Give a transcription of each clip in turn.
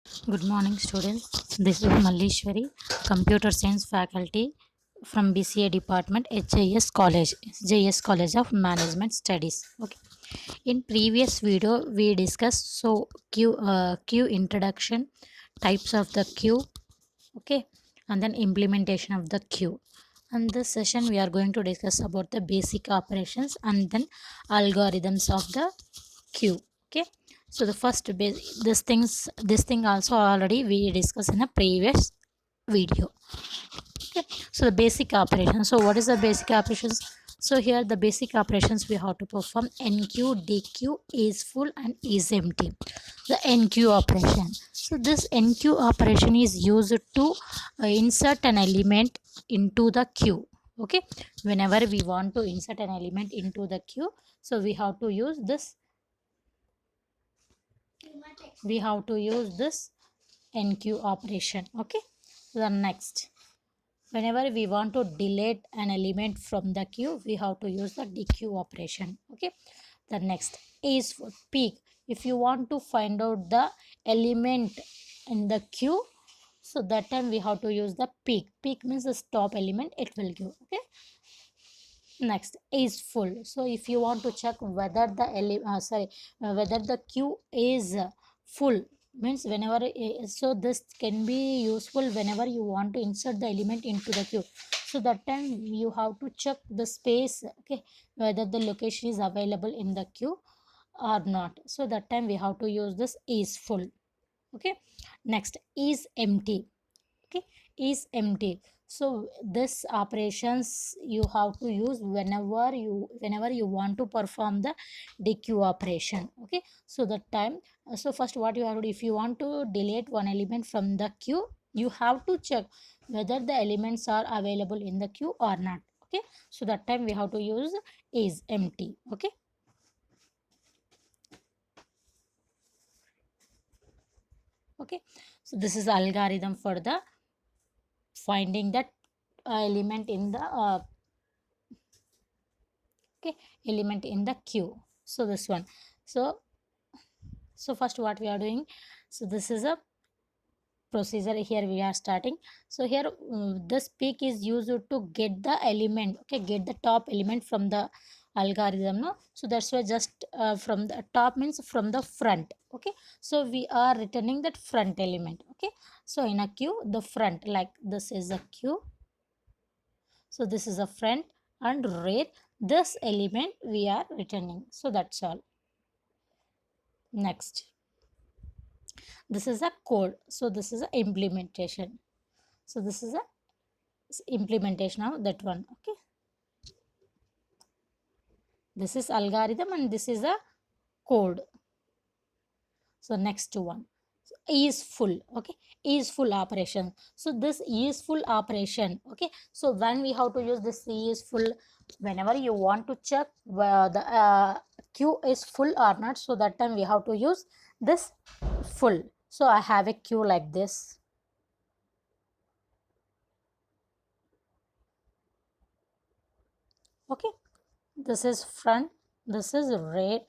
Good morning, students. This is Mallishwari, Computer Science faculty from BCA Department, JS College of Management Studies. Okay. In previous video, we discussed queue introduction, types of the queue, okay, and then implementation of the queue. And this session, we are going to discuss about the basic operations and then algorithms of the queue. Okay, so the first this thing also already we discussed in a previous video. Okay, so the basic operations. So what is the basic operations? So here the basic operations we have to perform: NQ, DQ, is full and is empty. The NQ operation. So this NQ operation is used to insert an element into the queue. Okay, whenever we want to insert an element into the queue, so we have to use this NQ operation. Okay, the next, whenever we want to delete an element from the queue, we have to use the DQ operation. Okay, the next is for peek. If you want to find out the element in the queue, so that time we have to use the peek means the stop element it will give. Okay, next is full. So if you want to check whether whether the queue is full, means whenever so this can be useful whenever you want to insert the element into the queue. So that time you have to check the space, okay, whether the location is available in the queue or not. So that time we have to use this is full. Okay, next is empty. Okay, is empty. So this operations you have to use whenever you want to perform the DQ operation. Okay, so the time, so first what you have to do, if you want to delete one element from the queue, you have to check whether the elements are available in the queue or not. Okay, so that time we have to use is empty. Okay, okay, so this is algorithm for the finding that element in the okay, element in the queue. So this one, so first what we are doing, so this is a procedure. Here we are starting. So here this peek is used to get the element, okay, get the top element from the algorithm, no. So that's why just from the top means from the front. Okay, so we are returning that front element. Okay, so in a queue, the front, like this is a queue, so this is a front, and rear, this element we are returning. So that's all. Next, this is a code. So this is a implementation. So this is a implementation of that one. Okay, this is algorithm and this is a code. So next one, so is full. Okay, is full operation. So this is full operation. Okay, so when we have to use this is full, whenever you want to check where the queue is full or not, so that time we have to use this full. So I have a queue like this. Okay, this is front, this is rear.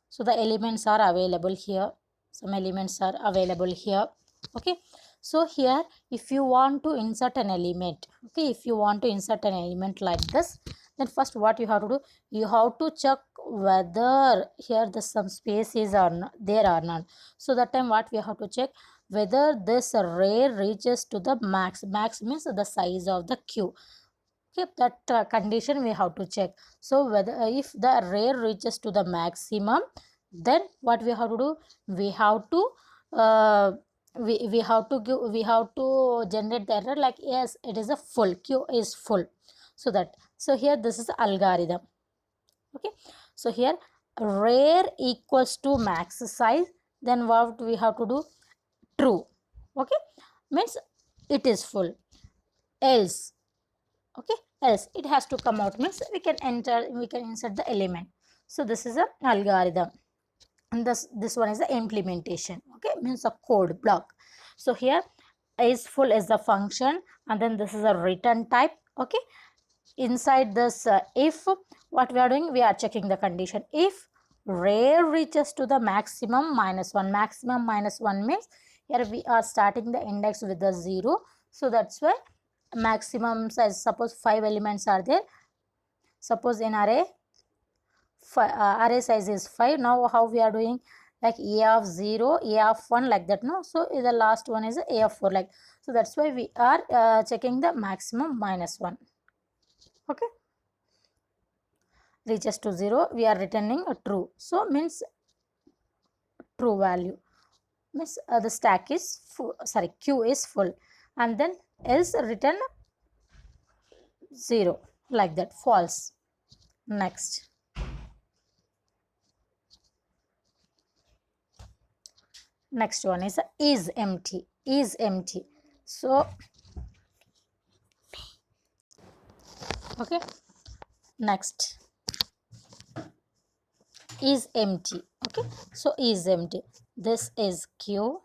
So the elements are available here, some elements are available here. Okay, so here if you want to insert an element, okay, if you want to insert an element like this, then first what you have to do, you have to check whether here the some space is or not, there or not. So that time what we have to check, whether this rear reaches to the max means the size of the queue. Okay, that condition we have to check. So whether if the rear reaches to the maximum, then what we have to do, we have to we have to generate the error like, yes, it is a full, queue is full. So that, so here this is the algorithm. Okay, so here rear equals to max size, then what we have to do, true. Okay, means it is full, else, okay, else it has to come out, means we can insert the element. So this is a algorithm, and this one is the implementation. Okay, means a code block. So here is full is the function, and then this is a return type. Okay, inside this if, what we are doing, we are checking the condition. If rear reaches to the maximum minus 1, maximum minus 1 means Here we are starting the index with the 0. So that's why maximum size, suppose 5 elements are there. Suppose in array, array size is 5. Now how we are doing, like a of 0, a of 1, like that, no? So the last one is a of 4, like. So that's why we are checking the maximum -1. Okay, reaches to 0, we are returning a true. So means true value, means the stack is full, sorry, queue is full, and then else return 0, like that, false. Next one is empty, is empty. So okay, next is empty. Okay, so is empty. This is queue.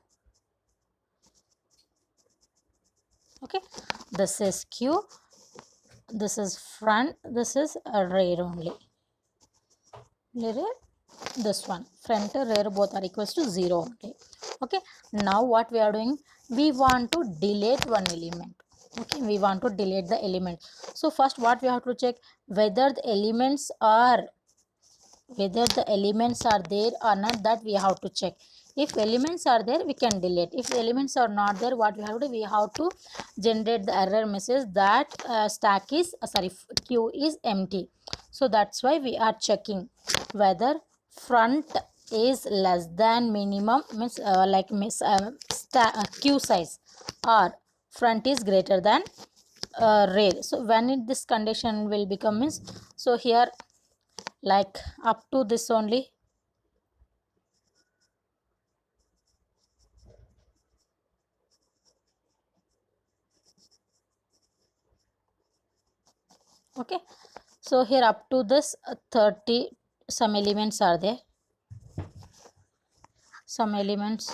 Okay, this is queue, this is front, this is rear only. Rear, this one, front, rear, both are equals to 0 only. Okay, now what we are doing, we want to delete one element. Okay, we want to delete the element. So first what we have to check, whether the elements are there or not, that we have to check. If elements are there, we can delete. If the elements are not there, what we have to do, we have to generate the error message that stack is queue is empty. So that's why we are checking whether front is less than minimum, means queue size, or front is greater than rear. So when this condition will become, means, so here, like up to this only. Okay, so here up to this 30 some elements are there, some elements.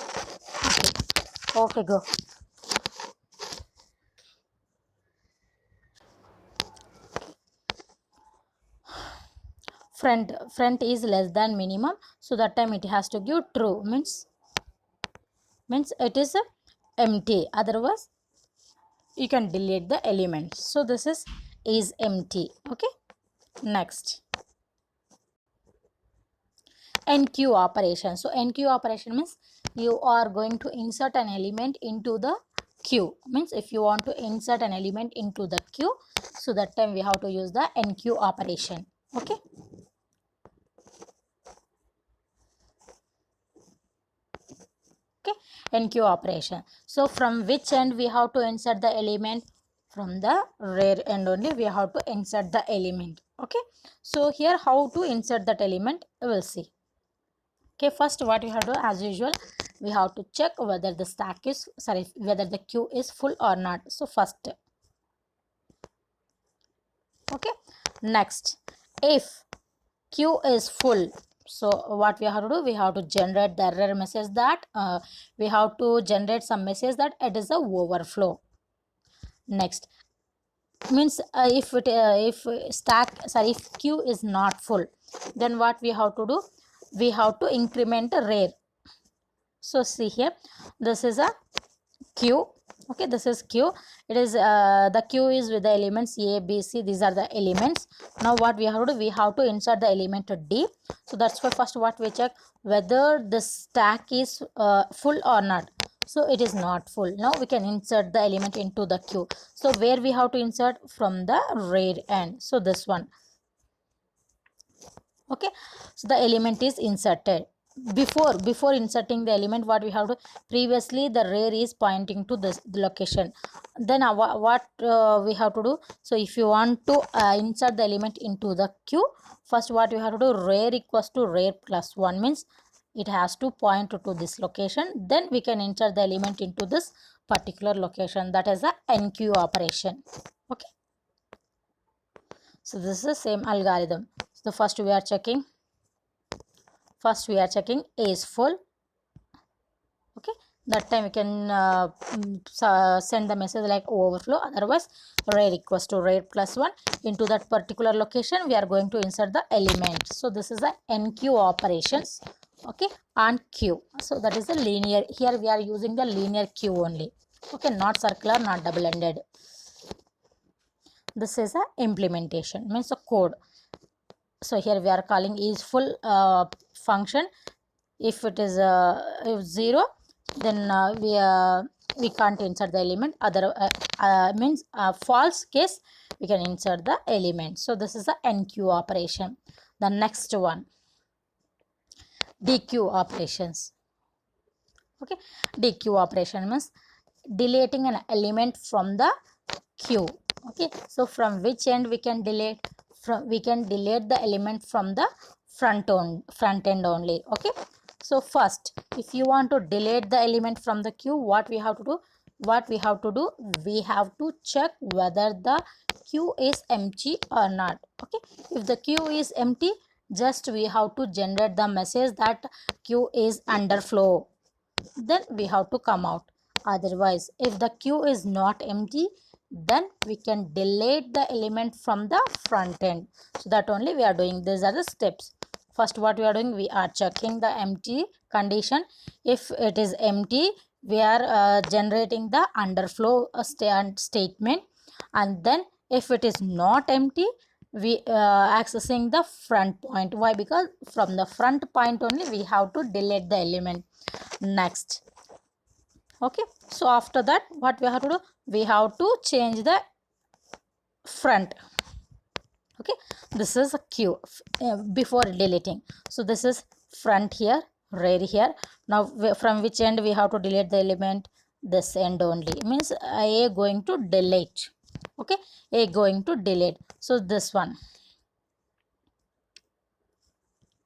Okay, go. Front is less than minimum, so that time it has to give true, means it is empty, otherwise you can delete the elements. So this is empty. Okay, next NQ operation. So NQ operation means you are going to insert an element into the queue. Means if you want to insert an element into the queue, so that time we have to use the NQ operation. Okay, NQ operation. So from which end we have to insert the element? From the rear end only we have to insert the element. Okay, so here how to insert that element, we will see. Okay, first what we have to do, as usual, we have to check whether the stack is, whether the queue is full or not. So first, okay, next, if queue is full, so what we have to do, we have to generate the error message that we have to generate some message that it is a overflow. Next, means if queue is not full, then what we have to do, we have to increment the rear. So see here, this is a queue. Okay, this is queue. It is the queue is with the elements A, B, C. These are the elements. Now what we have to do, we have to insert the element D. So that's why first what we check, whether the stack is full or not. So it is not full. Now we can insert the element into the queue. So where we have to insert? From the rear end. So this one. Okay, so the element is inserted. Before inserting the element, what we have to, previously the rear is pointing to this location. Then what we have to do, so if you want to insert the element into the queue, first what you have to do, rear equals to rear plus 1, means it has to point to this location. Then we can insert the element into this particular location. That is a NQ operation. Okay, so this is the same algorithm. So first we are checking A is full. Okay, that time we can send the message like overflow. Otherwise, rear equals to rear plus 1. Into that particular location we are going to insert the element. So this is the NQ operations. okay, on queue. So that is the linear. Here we are using the linear queue only, okay, not circular, not double-ended. This is a implementation, means a code. So here we are calling is full function. If it is if 0, then we can't insert the element. Other means false case we can insert the element. So this is the NQ operation. The next one, DQ operations. Okay, DQ operation means deleting an element from the queue. Okay, so from which end we can delete? We can delete the element from the front end only. Okay, so first, if you want to delete the element from the queue, what we have to do? We have to check whether the queue is empty or not. Okay, if the queue is empty, just we have to generate the message that queue is underflow, then we have to come out. Otherwise, if the queue is not empty, then we can delete the element from the front end. So that only we are doing. These are the steps. First, what we are doing, we are checking the empty condition. If it is empty, we are generating the underflow statement. And then if it is not empty, we accessing the front point. Why? Because from the front point only we have to delete the element. Next, okay, so after that, what we have to do? We have to change the front. Okay, this is a queue before deleting. So this is front here, rear here. Now from which end we have to delete the element? This end only, means A going to delete. Okay, A going to delete. So this one,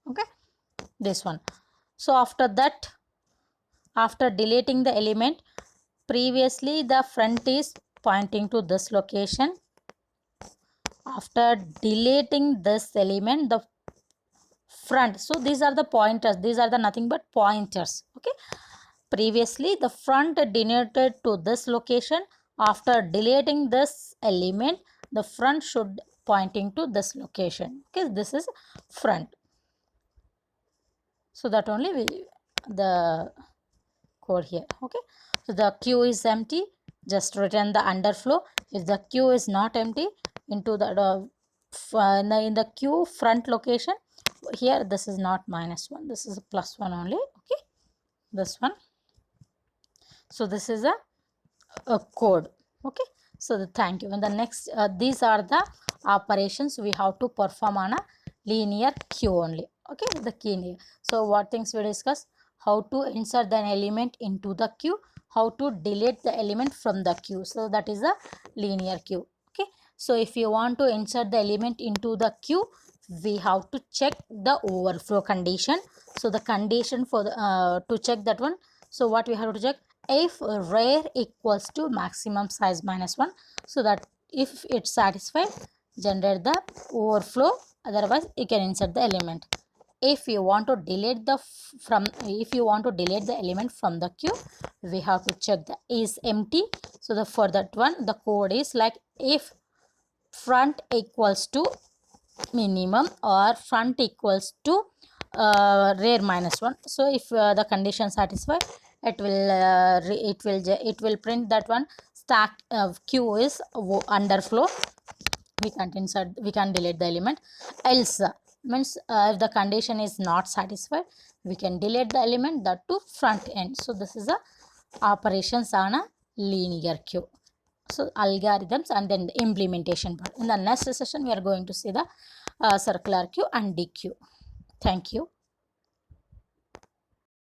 okay, this one. So after that, after deleting the element, previously the front is pointing to this location. After deleting this element, the front, so these are the pointers, these are the nothing but pointers. Okay, previously the front denoted to this location. After deleting this element, the front should pointing to this location. Okay, this is front. So that only the code here. Okay, so the queue is empty, just return the underflow. If the queue is not empty, into the in the queue front location, here this is not -1, this is a +1 only. Okay, this one. So this is a code. Okay, so thank you. And the next, these are the operations we have to perform on a linear queue only. Okay, the key. So what things we discuss? How to insert an element into the queue, how to delete the element from the queue. So that is a linear queue. Okay, so if you want to insert the element into the queue, we have to check the overflow condition. So the condition for the to check that one, so what we have to check? If rear equals to maximum size -1, so that if it's satisfied, generate the overflow. Otherwise you can insert the element. If you want to delete the element from the queue, we have to check the is empty. So the for that one, the code is like if front equals to minimum or front equals to rear -1. So if the condition satisfied, it will print that one stack queue is underflow. We can't insert, we can delete the element. Else means if the condition is not satisfied, we can delete the element, that to front end. So this is a operations on a linear queue. So algorithms and then the implementation part. In the next session, we are going to see the circular queue and DQ. Thank you.